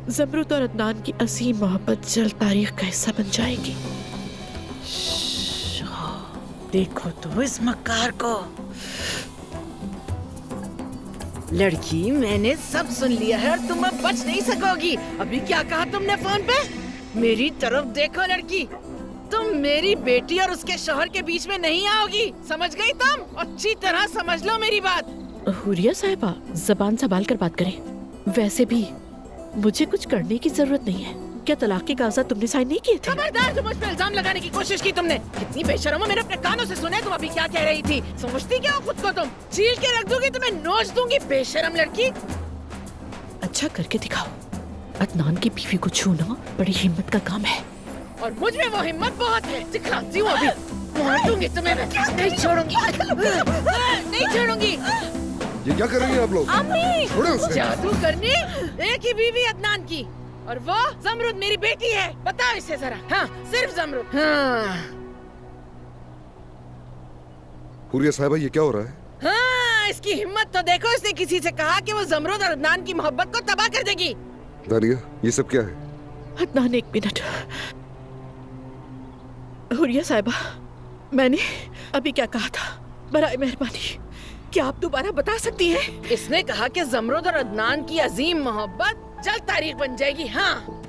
ज़मरुद और अदनान की असीम मोहब्बत जल्द तारीख का हिस्सा बन जाएगी। देखो तो इस मक्कार को। लड़की, मैंने सब सुन लिया है और तुम अब बच नहीं सकोगी। अभी क्या कहा तुमने फोन पे? मेरी तरफ देखो लड़की, तुम मेरी बेटी और उसके शौहर के बीच में नहीं आओगी, समझ गई तुम? अच्छी तरह समझ लो मेरी बात। हुरिया साहिबा, जबान संभाल कर बात करें। वैसे भी मुझे कुछ करने की जरूरत नहीं है। क्या तलाक के कागजात तुमने साइन नहीं किए थे? खबरदार, जो मुझ पे इल्जाम लगाने की कोशिश की तुमने। कितनी बेशर्म हो, मैंने अपने कानों से सुना है तुम अभी क्या कह रही थी। समझती क्या हो खुद को तुम? चीर के रख दूंगी, तुम्हें नोच दूंगी, बेशर्म लड़की। अच्छा करके दिखाओ। अदनान की बीवी को छूना बड़ी हिम्मत का काम है। और मुझ में वो हिम्मत बहुत है, दिखाती हूँ अभी। मार दूंगी तुम्हें मैं, नहीं छोड़ूंगी, नहीं छोड़ूंगी। ये क्या कर रही हैं आप लोग? अम्मी, छोड़ो उसे। जादू करनी। एक ही बीवी अदनान की, और वो ज़मरुद मेरी बेटी है। बताओ इसे जरा। हाँ, सिर्फ ज़मरुद। हाँ हुरिया साहिबा, ये क्या हो रहा है? हाँ, इसकी हिम्मत तो देखो। इसने किसी से कहा कि वो ज़मरुद और अदनान की मोहब्बत को तबाह कर देगी। दानिया, ये सब क्या है? अदनान, एक मिनट। हुरिया साहिबा, मैंने अभी क्या कहा था? बराए मेहरबानी क्या आप दोबारा बता सकती हैं? इसने कहा कि ज़मरुद और अदनान की अजीम मोहब्बत जल्द तारीख बन जाएगी। हाँ,